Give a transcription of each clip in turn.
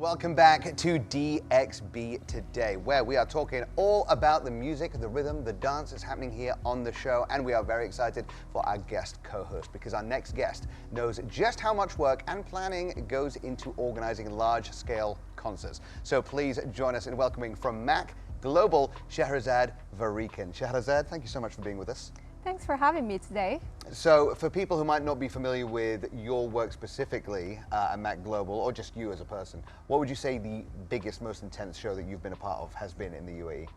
Welcome back to DXB Today, where we are talking all about the music, the rhythm, the dance that's happening here on the show, and we are very excited for our guest co-host because our next guest knows just how much work and planning goes into organizing large-scale concerts. So please join us in welcoming from MAC Global, Shahrazed Vereycken. Shahrazed, thank you so much for being with us. Thanks for having me today. So for people who might not be familiar with your work specifically at MAC Global, or just you as a person, what would you say the biggest, most intense show that you've been a part of has been in the UAE?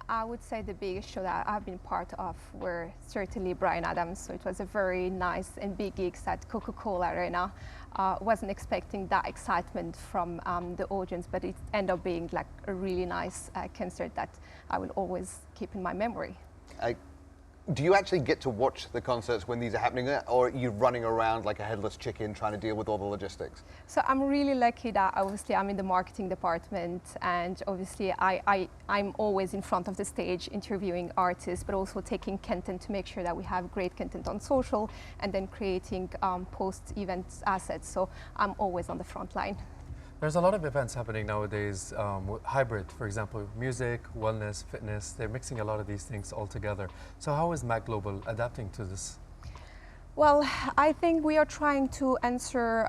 I would say the biggest show that I've been part of were certainly Bryan Adams. So it was a very nice and big gigs at Coca-Cola Arena. Wasn't expecting that excitement from the audience, but it ended up being like a really nice concert that I will always keep in my memory. Do you actually get to watch the concerts when these are happening, or are you running around like a headless chicken trying to deal with all the logistics? So I'm really lucky that obviously I'm in the marketing department, and obviously I'm always in front of the stage interviewing artists, but also taking content to make sure that we have great content on social and then creating post-event assets. So I'm always on the front line. There's a lot of events happening nowadays, hybrid, for example, music, wellness, fitness. They're mixing a lot of these things all together. So how is MAC Global adapting to this? Well, I think we are trying to answer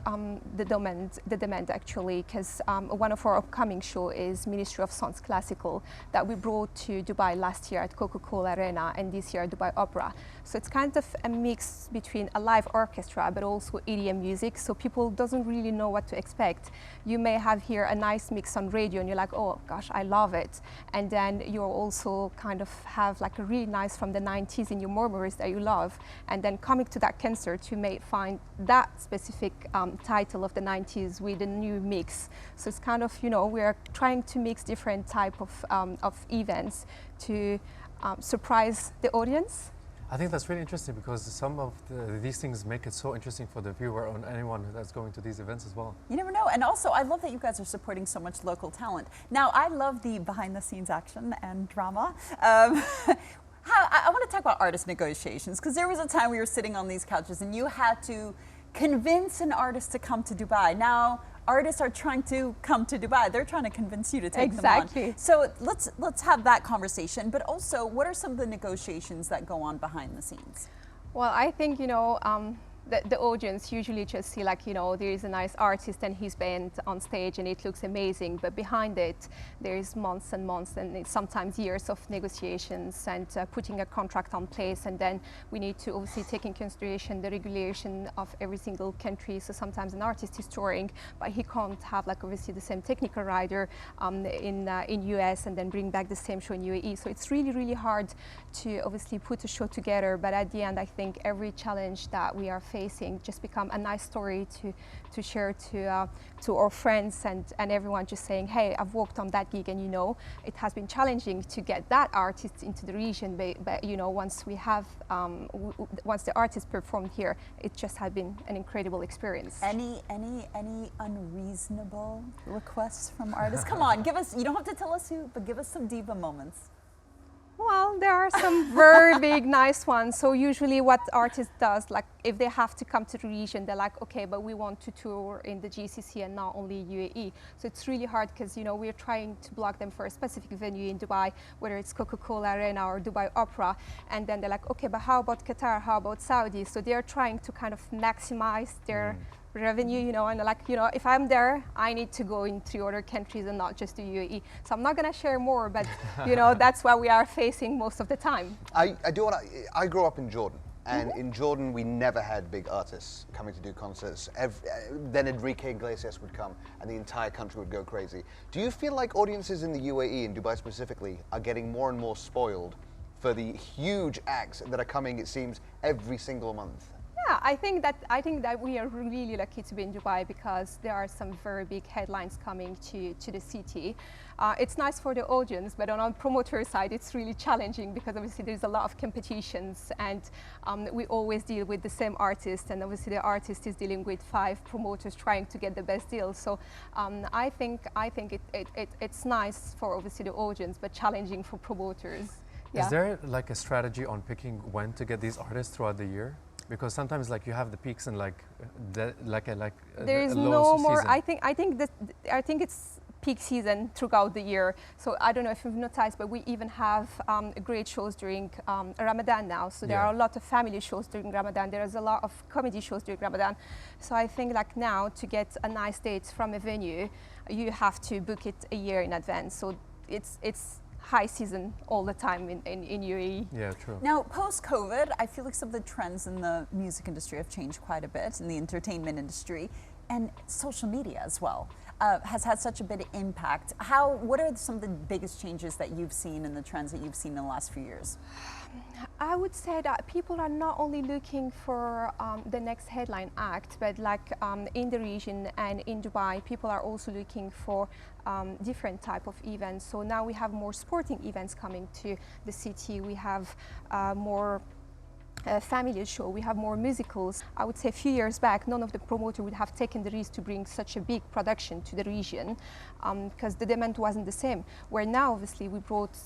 the demand actually, because one of our upcoming show is Ministry of Sounds Classical that we brought to Dubai last year at Coca-Cola Arena and this year at Dubai Opera. So it's kind of a mix between a live orchestra but also EDM music, so people doesn't really know what to expect. You may have here a nice mix on radio and you're like, oh gosh, I love it. And then you also kind of have like a really nice from the 90s in your memories that you love. And then coming to that concert, you may find that specific title of the 90s with a new mix. So it's kind of, you know, we're trying to mix different type of events to surprise the audience. I think that's really interesting because some of these things make it so interesting for the viewer and anyone that's going to these events as well. You never know. And also, I love that you guys are supporting so much local talent. Now, I love the behind-the-scenes action and drama. I want to talk about artist negotiations, because there was a time we were sitting on these couches and you had to convince an artist to come to Dubai. Now, artists are trying to come to Dubai. They're trying to convince you to take them on. So let's have that conversation. But also, what are some of the negotiations that go on behind the scenes? Well, I think, you know, the audience usually just see like, you know, there is a nice artist and his band on stage and it looks amazing, but behind it there is months and months and sometimes years of negotiations and putting a contract on place, and then we need to obviously take in consideration the regulation of every single country. So sometimes an artist is touring, but he can't have like obviously the same technical rider in US and then bring back the same show in UAE. So it's really, really hard to obviously put a show together, but at the end I think every challenge that we are facing just become a nice story to share to our friends and everyone, just saying, hey, I've worked on that gig and you know it has been challenging to get that artist into the region, but you know once we have once the artist performed here, it just had been an incredible experience. Any unreasonable requests from artists? Come on, give us, you don't have to tell us who, but give us some diva moments. Well, there are some very big, nice ones. So usually what artist does, like if they have to come to the region, they're like, okay, but we want to tour in the GCC and not only UAE. So it's really hard because, you know, we're trying to block them for a specific venue in Dubai, whether it's Coca-Cola Arena or Dubai Opera. And then they're like, okay, but how about Qatar? How about Saudi? So they're trying to kind of maximize their revenue, you know, and like, you know, if I'm there, I need to go in 3 other countries and not just the UAE. So I'm not going to share more, but, you know, that's what we are facing most of the time. I grew up in Jordan, and in Jordan we never had big artists coming to do concerts. Then Enrique Iglesias would come and the entire country would go crazy. Do you feel like audiences in the UAE, in Dubai specifically, are getting more and more spoiled for the huge acts that are coming, it seems, every single month? Yeah, I think that we are really lucky to be in Dubai because there are some very big headlines coming to the city. It's nice for the audience, but on our promoter side, it's really challenging because obviously there's a lot of competitions, and we always deal with the same artist, and obviously the artist is dealing with 5 promoters trying to get the best deal. So I think it's nice for obviously the audience, but challenging for promoters. Yeah. Is there like a strategy on picking when to get these artists throughout the year? Because sometimes like you have the peaks and like there is low no more. season. I think it's peak season throughout the year. So I don't know if you've noticed, but we even have great shows during Ramadan now. So there are a lot of family shows during Ramadan. There is a lot of comedy shows during Ramadan. So I think like now to get a nice date from a venue, you have to book it a year in advance. So it's high season all the time in UAE. Yeah, true. Now, post-COVID, I feel like some of the trends in the music industry have changed quite a bit, in the entertainment industry, and social media as well has had such a big impact. What are some of the biggest changes that you've seen and the trends that you've seen in the last few years? I would say that people are not only looking for the next headline act, but like in the region and in Dubai, people are also looking for different type of events. So now we have more sporting events coming to the city. We have more family show, we have more musicals. I would say a few years back, none of the promoter would have taken the risk to bring such a big production to the region because the demand wasn't the same. Where now, obviously, we brought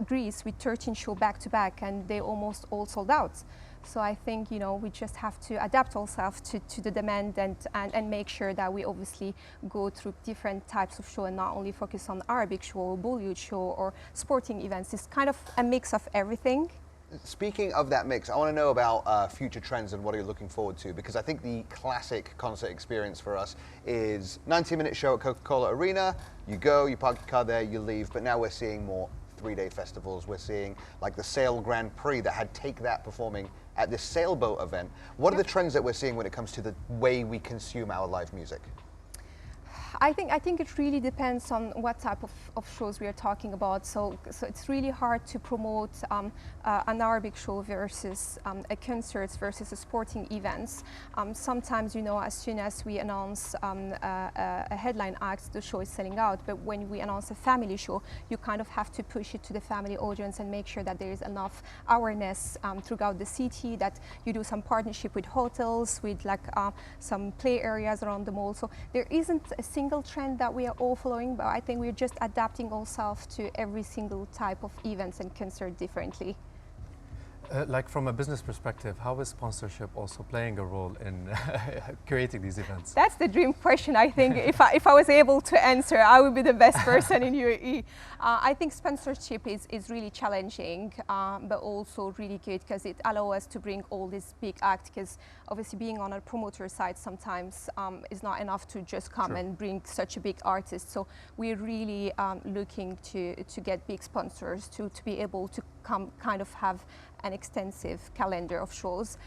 Greece with 13 shows back to back and they almost all sold out. So I think, you know, we just have to adapt ourselves to the demand and make sure that we obviously go through different types of show and not only focus on Arabic show or Bollywood show or sporting events. It's kind of a mix of everything. Speaking of that mix, I want to know about future trends and what are you looking forward to? Because I think the classic concert experience for us is 90-minute show at Coca-Cola Arena. You go, you park your car there, you leave. But now we're seeing more 3-day festivals. We're seeing like the Sail Grand Prix that had Take That performing at this sailboat event. What are the trends that we're seeing when it comes to the way we consume our live music? I think it really depends on what type of shows we are talking about. So it's really hard to promote an Arabic show versus a concert versus a sporting events. Sometimes, you know, as soon as we announce a headline act, the show is selling out. But when we announce a family show, you kind of have to push it to the family audience and make sure that there is enough awareness throughout the city, that you do some partnership with hotels, with like some play areas around the mall. So there isn't a single trend that we are all following, but I think we're just adapting ourselves to every single type of events and concert differently. Like from a business perspective, how is sponsorship also playing a role in creating these events? That's the dream question. I think if I was able to answer, I would be the best person in UAE. I think sponsorship is really challenging, but also really good because it allows us to bring all these big acts. Because obviously, being on a promoter side sometimes is not enough to just come and bring such a big artist. So we're really looking to get big sponsors to be able to kind of have an extensive calendar of shows.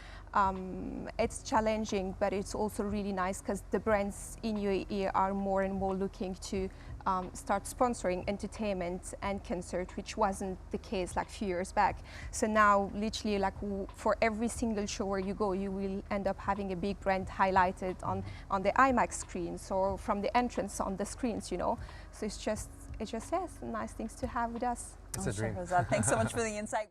It's challenging, but it's also really nice because the brands in UAE are more and more looking to start sponsoring entertainment and concert, which wasn't the case like a few years back. So now literally like for every single show where you go, you will end up having a big brand highlighted on the IMAX screens or from the entrance on the screens, you know. So it's just yes, nice things to have with us. It's a dream. Shahrazed, thanks so much for the insight.